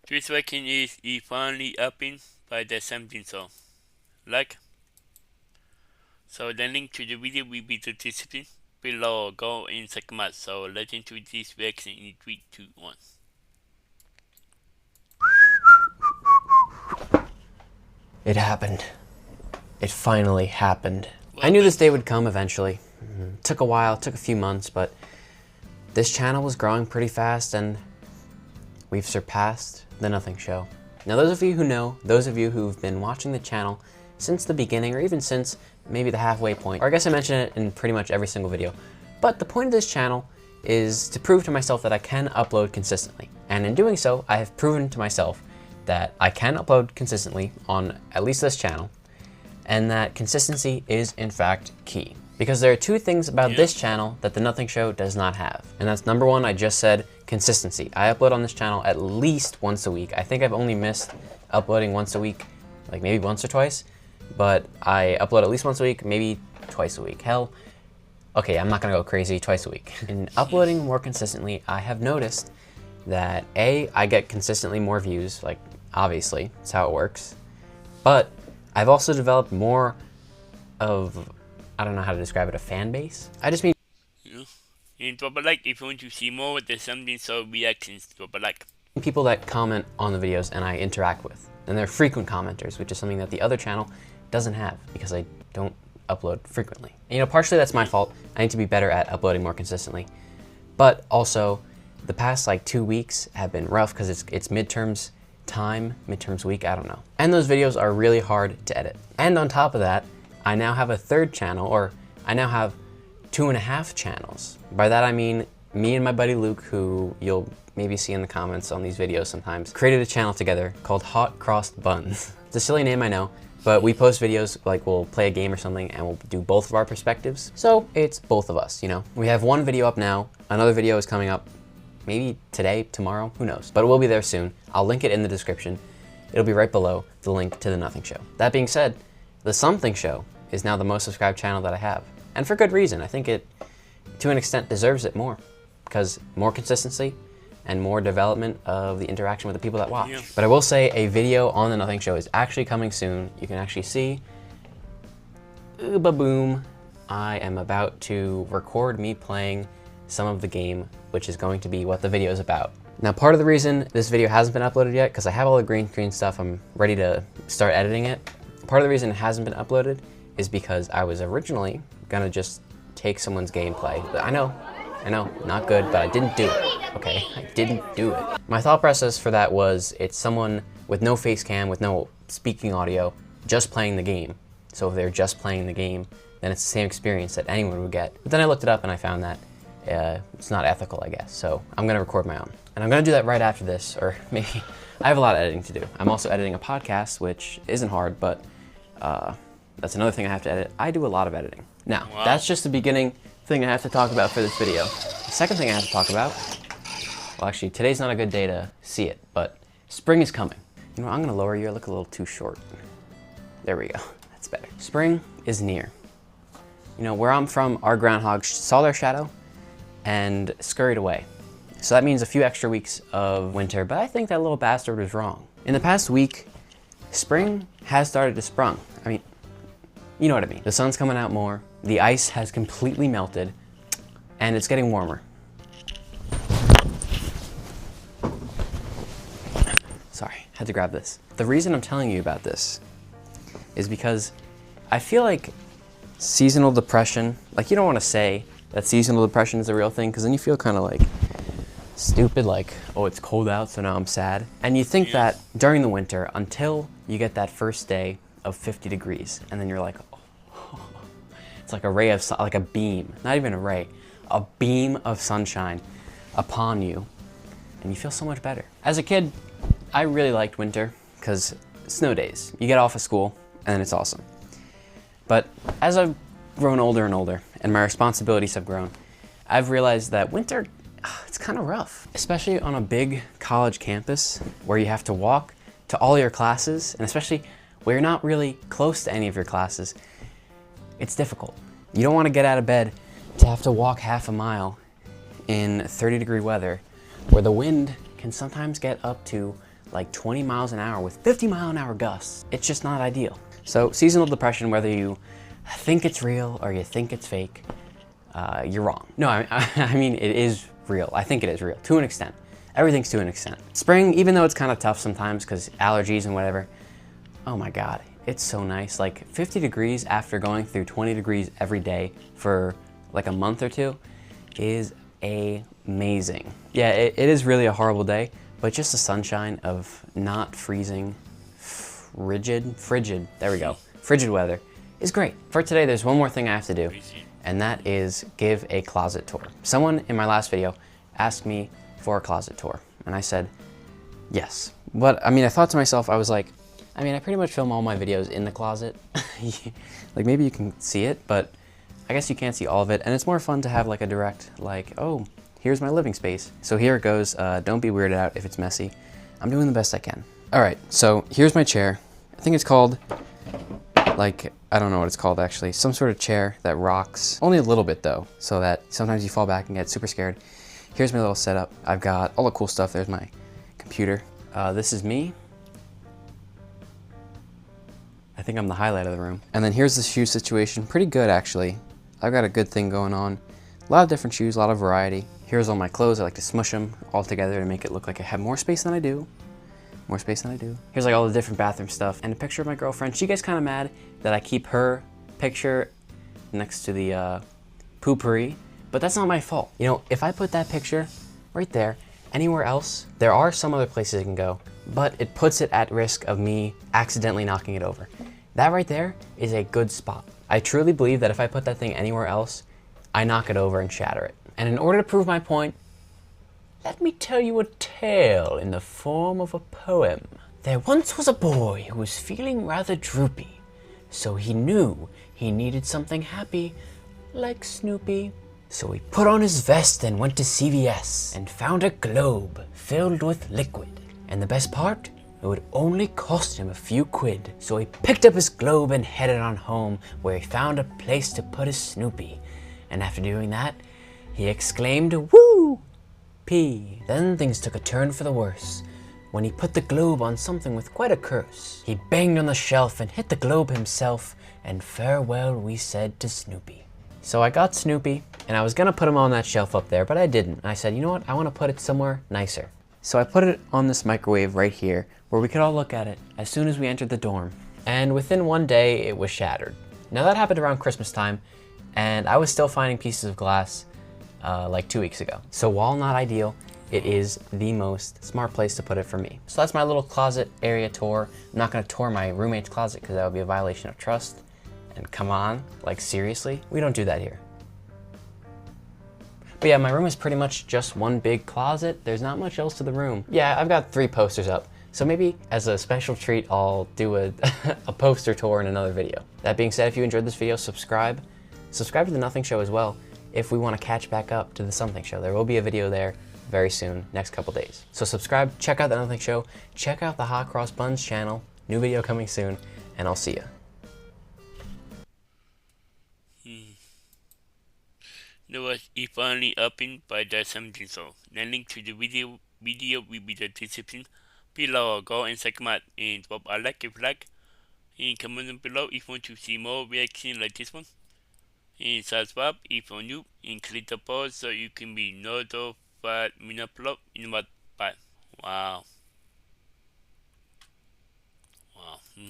This working is finally upping by the 17th so like. So the link to the video will be the description below. Go in second month. So let's into this vaccine in 3, 2, 1. It happened. It finally happened. Well, I knew this day would come eventually. Took a while, took a few months, but this channel was growing pretty fast and we've surpassed the Nothing Show. Now those of you who know, those of you who've been watching the channel since the beginning or even since maybe the halfway point, or I guess I mention it in pretty much every single video, but the point of this channel is to prove to myself that I can upload consistently. And in doing so, I have proven to myself that I can upload consistently on at least this channel, and that consistency is in fact key. Because there are two things about this channel that the Nothing Show does not have. And that's number one, I just said, consistency. I upload on this channel at least once a week. I think I've only missed uploading once a week, like maybe once or twice, but I upload at least once a week, maybe twice a week. Hell, okay, I'm not gonna go crazy, twice a week. In uploading more consistently, I have noticed that A, I get consistently more views, like obviously, that's how it works. But I've also developed more of, I don't know how to describe it, a fan base. I just mean, And drop a like if you want to see more with the 17th so reactions. Drop a like. people that comment on the videos and I interact with. And they're frequent commenters, which is something that the other channel doesn't have because I don't upload frequently. And, you know, partially that's my fault. I need to be better at uploading more consistently. But also, the past like 2 weeks have been rough because it's midterms time, midterms week, I don't know. And those videos are really hard to edit. And on top of that, I now have a third channel, or I now have 2.5 channels. By that I mean me and my buddy Luke, who you'll maybe see in the comments on these videos sometimes, created a channel together called Hot Crossed Buns. It's a silly name, I know, but we post videos, like we'll play a game or something and we'll do both of our perspectives. So it's both of us, you know? We have one video up now, another video is coming up maybe today, tomorrow, who knows? But it will be there soon. I'll link it in the description. It'll be right below the link to the Nothing Show. That being said, the Something Show is now the most subscribed channel that I have. And for good reason. I think it, to an extent, deserves it more. Because more consistency and more development of the interaction with the people that watch. Yeah. But I will say a video on the Nothing Show is actually coming soon. You can actually see, ba-boom, I am about to record me playing some of the game, which is going to be what the video is about. Now, part of the reason this video hasn't been uploaded yet, because I have all the green screen stuff, I'm ready to start editing it. Part of the reason it hasn't been uploaded is because I was originally gonna just take someone's gameplay. I know, not good, but I didn't do it, okay? I didn't do it. My thought process for that was it's someone with no face cam, with no speaking audio, just playing the game. So if they're just playing the game, then it's the same experience that anyone would get. But then I looked it up and I found that it's not ethical, I guess. So I'm gonna record my own. And I'm gonna do that right after this, or maybe, I have a lot of editing to do. I'm also editing a podcast, which isn't hard, but that's another thing I have to edit. I do a lot of editing. Now, that's just the beginning thing I have to talk about for this video. The second thing I have to talk about, well actually today's not a good day to see it, but spring is coming. You know, I'm gonna lower you, I look a little too short. There we go, that's better. Spring is near. You know, where I'm from, our groundhogs saw their shadow and scurried away. So that means a few extra weeks of winter, but I think that little bastard was wrong. In the past week, spring has started to sprung. I mean, you know what I mean. The sun's coming out more, the ice has completely melted, and it's getting warmer. Sorry, had to grab this. The reason I'm telling you about this is because I feel like seasonal depression, like you don't want to say that seasonal depression is a real thing, because then you feel kind of like stupid, like, oh, it's cold out, so now I'm sad. And you think that during the winter, until you get that first day of 50 degrees, and then you're like, oh, it's like a ray of sun, like a beam, not even a ray, a beam of sunshine upon you, and you feel so much better. As a kid, I really liked winter, because snow days. You get off of school, and it's awesome. But as I've grown older and older, and my responsibilities have grown, I've realized that winter, it's kind of rough, especially on a big college campus where you have to walk to all your classes, and especially where you're not really close to any of your classes. It's difficult. You don't want to get out of bed to have to walk half a mile in 30-degree weather where the wind can sometimes get up to like 20 miles an hour with 50-mile-an-hour gusts. It's just not ideal. So seasonal depression, whether you think it's real or you think it's fake, you're wrong. No, I mean, it is real. I think it is real, to an extent. Everything's to an extent. Spring, even though it's kind of tough sometimes because allergies and whatever, oh my God, it's so nice. Like 50 degrees after going through 20 degrees every day for like a month or two is amazing. Yeah, it is really a horrible day, but just the sunshine of not freezing, frigid, there we go, frigid weather is great. For today, there's one more thing I have to do, and that is give a closet tour. Someone in my last video asked me for a closet tour, and I said yes. But I mean, I thought to myself, I was like, I mean, I pretty much film all my videos in the closet. Like maybe you can see it, but I guess you can't see all of it. And it's more fun to have like a direct, like, oh, here's my living space. So here it goes. Don't be weirded out if it's messy. I'm doing the best I can. All right, so here's my chair. I think it's called, like, I don't know what it's called actually. Some sort of chair that rocks, only a little bit though, so that sometimes you fall back and get super scared. Here's my little setup. I've got all the cool stuff. There's my computer. This is me. I think I'm the highlight of the room. And then here's the shoe situation. Pretty good, actually. I've got a good thing going on. A lot of different shoes, a lot of variety. Here's all my clothes. I like to smush them all together to make it look like I have more space than I do. More space than I do. Here's like all the different bathroom stuff and a picture of my girlfriend. She gets kind of mad that I keep her picture next to the poopery, but that's not my fault. You know, if I put that picture right there, anywhere else, there are some other places it can go, but it puts it at risk of me accidentally knocking it over. That right there is a good spot. I truly believe that if I put that thing anywhere else, I knock it over and shatter it. And in order to prove my point, let me tell you a tale in the form of a poem. There once was a boy who was feeling rather droopy, so he knew he needed something happy, like Snoopy. So he put on his vest and went to CVS and found a globe filled with liquid. And the best part? It would only cost him a few quid. So he picked up his globe and headed on home, where he found a place to put his Snoopy. And after doing that, he exclaimed, "Woo! P." Then things took a turn for the worse, when he put the globe on something with quite a curse. He banged on the shelf and hit the globe himself, and farewell we said to Snoopy. So I got Snoopy, and I was gonna put him on that shelf up there, but I didn't. I said, you know what, I wanna put it somewhere nicer. So I put it on this microwave right here, where we could all look at it as soon as we entered the dorm. And within one day, it was shattered. Now that happened around Christmas time, and I was still finding pieces of glass like 2 weeks ago. So while not ideal, it is the most smart place to put it for me. So that's my little closet area tour. I'm not gonna tour my roommate's closet because that would be a violation of trust. And come on, like seriously? We don't do that here. But yeah, my room is pretty much just one big closet. There's not much else to the room. Yeah, I've got 3 posters up. So maybe as a special treat, I'll do a, a poster tour in another video. That being said, if you enjoyed this video, subscribe. Subscribe to The Nothing Show as well if we want to catch back up to The Something Show. There will be a video there very soon, next couple days. So subscribe, check out The Nothing Show, check out the Hot Cross Buns channel, new video coming soon, and I'll see ya. There was finally upping by the 17th, so the link to the video will be the description below. Go and check them out and drop a like if you like, and comment below if you want to see more reactions like this one, and subscribe if you're new, and click the bell so you can be notified when I upload in about 5. Wow.